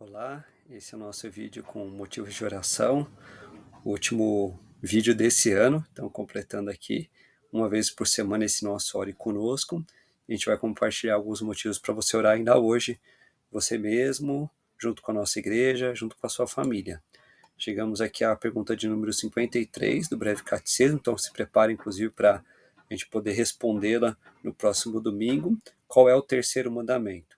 Olá, esse é o nosso vídeo com motivos de oração, o último vídeo desse ano, então completando aqui uma vez por semana esse nosso Ore Conosco. A gente vai compartilhar alguns motivos para você orar ainda hoje, você mesmo, junto com a nossa igreja, junto com a sua família. Chegamos aqui à pergunta de número 53 do Breve Catecismo, então se prepare inclusive para a gente poder respondê-la no próximo domingo. Qual é o terceiro mandamento?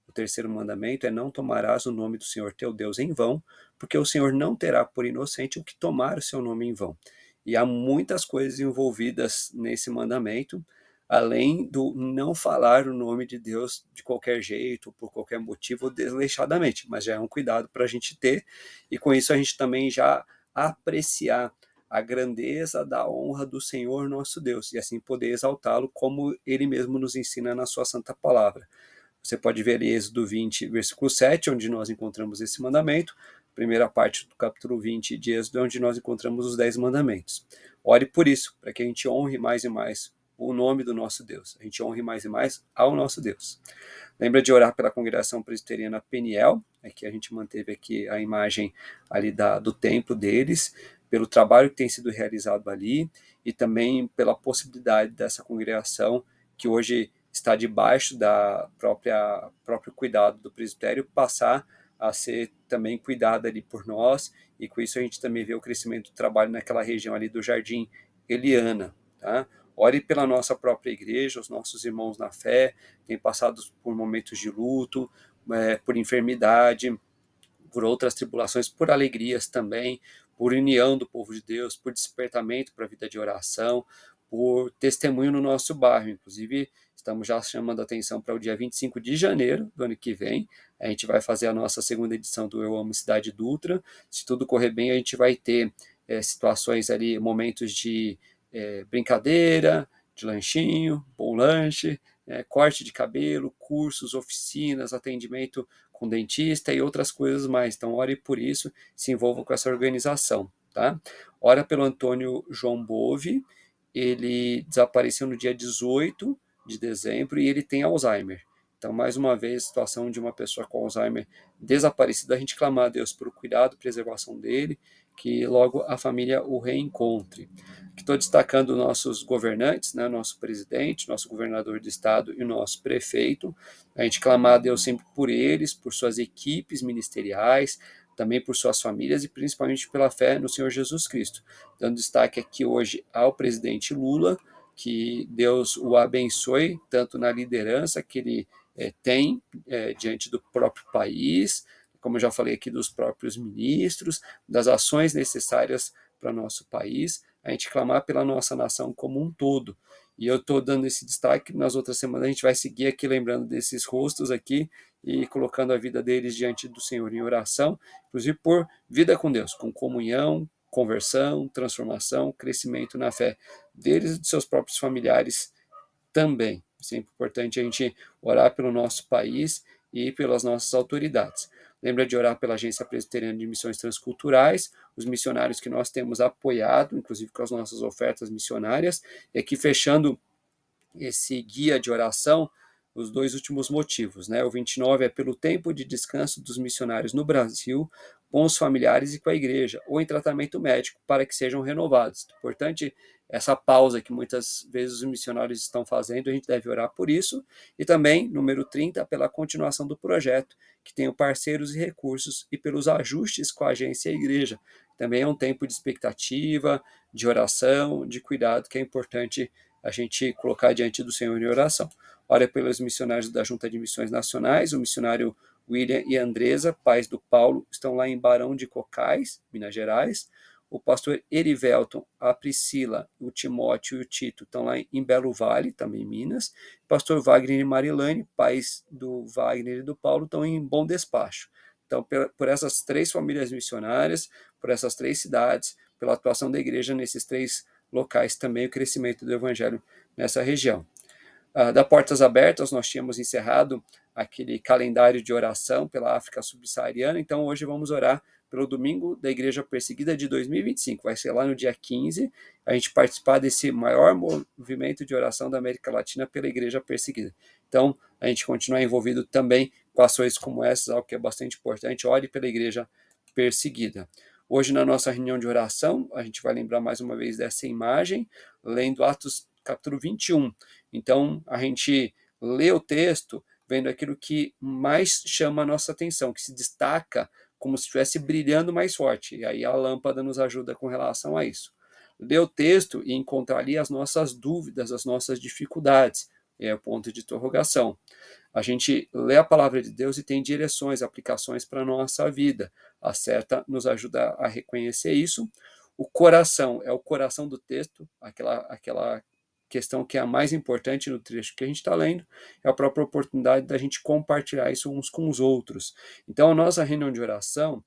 O terceiro mandamento é: não tomarás o nome do Senhor teu Deus em vão, porque o Senhor não terá por inocente o que tomar o seu nome em vão. E há muitas coisas envolvidas nesse mandamento, além do não falar o nome de Deus de qualquer jeito, por qualquer motivo, desleixadamente, mas já é um cuidado para a gente ter, e com isso a gente também já apreciar a grandeza da honra do Senhor nosso Deus, e assim poder exaltá-lo como Ele mesmo nos ensina na sua santa palavra. Você pode ver em Êxodo 20, versículo 7, onde nós encontramos esse mandamento, primeira parte do capítulo 20 de Êxodo, onde nós encontramos os 10 mandamentos. Ore por isso, para que a gente honre mais e mais o nome do nosso Deus, a gente honre mais e mais ao nosso Deus. Lembra de orar pela congregação presbiteriana Peniel, que a gente manteve aqui a imagem ali do templo deles, pelo trabalho que tem sido realizado ali, e também pela possibilidade dessa congregação, que hoje está debaixo da próprio cuidado do presbitério, passar a ser também cuidada ali por nós, e com isso a gente também vê o crescimento do trabalho naquela região ali do Jardim Eliana, tá? Ore pela nossa própria igreja, os nossos irmãos na fé, têm passado por momentos de luto, por enfermidade, por outras tribulações, por alegrias também, por união do povo de Deus, por despertamento para a vida de oração, por testemunho no nosso bairro. Inclusive, estamos já chamando a atenção para o dia 25 de janeiro do ano que vem. A gente vai fazer a nossa segunda edição do Eu Amo Cidade Dutra. Se tudo correr bem, a gente vai ter situações ali, momentos de brincadeira, de lanchinho, bom lanche, corte de cabelo, cursos, oficinas, atendimento com dentista e outras coisas mais. Então, ore por isso, se envolva com essa organização, tá? Ora pelo Antônio João Bove, ele desapareceu no dia 18 de dezembro e ele tem Alzheimer. Então, mais uma vez, a situação de uma pessoa com Alzheimer desaparecida, a gente clamar a Deus por cuidado, preservação dele, que logo a família o reencontre. Estou destacando nossos governantes, né, nosso presidente, nosso governador de estado e o nosso prefeito. A gente clamar a Deus sempre por eles, por suas equipes ministeriais, também por suas famílias e principalmente pela fé no Senhor Jesus Cristo. Dando destaque aqui hoje ao presidente Lula, que Deus o abençoe, tanto na liderança que ele tem diante do próprio país, como eu já falei aqui, dos próprios ministros, das ações necessárias para nosso país, a gente clamar pela nossa nação como um todo. E eu estou dando esse destaque, nas outras semanas a gente vai seguir aqui lembrando desses rostos aqui e colocando a vida deles diante do Senhor em oração, inclusive por vida com Deus, com comunhão, conversão, transformação, crescimento na fé deles e de seus próprios familiares também. Sempre importante a gente orar pelo nosso país e pelas nossas autoridades. Lembra de orar pela Agência Presbiteriana de Missões Transculturais, os missionários que nós temos apoiado, inclusive com as nossas ofertas missionárias. E aqui fechando esse guia de oração, os dois últimos motivos, né? O 29 é pelo tempo de descanso dos missionários no Brasil, com os familiares e com a igreja, ou em tratamento médico, para que sejam renovados. Importante essa pausa que muitas vezes os missionários estão fazendo, a gente deve orar por isso. E também, número 30, pela continuação do projeto, que tenham parceiros e recursos, e pelos ajustes com a agência e a igreja. Também é um tempo de expectativa, de oração, de cuidado, que é importante a gente colocar diante do Senhor em oração. Ora pelos missionários da Junta de Missões Nacionais, o missionário William e Andresa, pais do Paulo, estão lá em Barão de Cocais, Minas Gerais. O pastor Erivelton, a Priscila, o Timóteo e o Tito estão lá em Belo Vale, também em Minas. O pastor Wagner e Marilane, pais do Wagner e do Paulo, estão em Bom Despacho. Então, por essas três famílias missionárias, por essas três cidades, pela atuação da igreja nesses três locais também, o crescimento do evangelho nessa região. Da Portas Abertas, nós tínhamos encerrado aquele calendário de oração pela África subsaariana, então hoje vamos orar pelo Domingo da Igreja Perseguida de 2025, vai ser lá no dia 15, a gente participar desse maior movimento de oração da América Latina pela Igreja Perseguida. Então, a gente continua envolvido também com ações como essas, algo que é bastante importante. Ore pela igreja perseguida. Hoje, na nossa reunião de oração, a gente vai lembrar mais uma vez dessa imagem, lendo Atos capítulo 21. Então, a gente lê o texto vendo aquilo que mais chama a nossa atenção, que se destaca como se estivesse brilhando mais forte. E aí a lâmpada nos ajuda com relação a isso. Ler o texto e encontrar ali as nossas dúvidas, as nossas dificuldades. É o ponto de interrogação. A gente lê a palavra de Deus e tem direções, aplicações para a nossa vida. A seta nos ajuda a reconhecer isso. O coração é o coração do texto, aquela questão que é a mais importante no trecho que a gente está lendo, é a própria oportunidade da gente compartilhar isso uns com os outros. Então, a nossa reunião de oração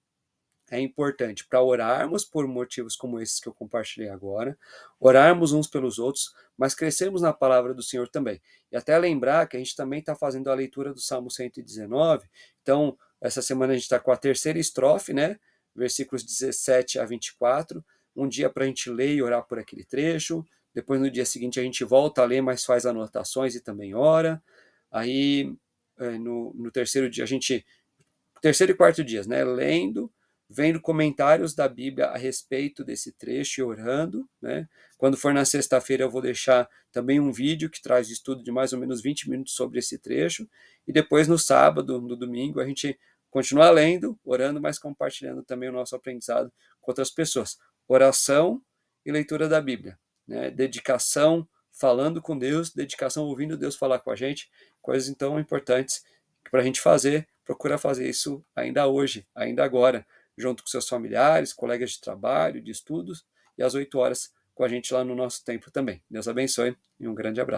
é importante para orarmos por motivos como esses que eu compartilhei agora, orarmos uns pelos outros, mas crescermos na palavra do Senhor também. E até lembrar que a gente também está fazendo a leitura do Salmo 119, então essa semana a gente está com a terceira estrofe, né? Versículos 17 a 24, um dia para a gente ler e orar por aquele trecho, depois no dia seguinte a gente volta a ler, mas faz anotações e também ora, aí no terceiro dia a gente, terceiro e quarto dias, né? Lendo, vendo comentários da Bíblia a respeito desse trecho e orando, né? Quando for na sexta-feira eu vou deixar também um vídeo que traz estudo de mais ou menos 20 minutos sobre esse trecho, e depois no sábado, no domingo, a gente continua lendo, orando, mas compartilhando também o nosso aprendizado com outras pessoas. Oração e leitura da Bíblia, né? Dedicação, falando com Deus, dedicação ouvindo Deus falar com a gente, coisas então importantes para a gente fazer, procura fazer isso ainda hoje, ainda agora, junto com seus familiares, colegas de trabalho, de estudos, e às 8 horas com a gente lá no nosso templo também. Deus abençoe e um grande abraço.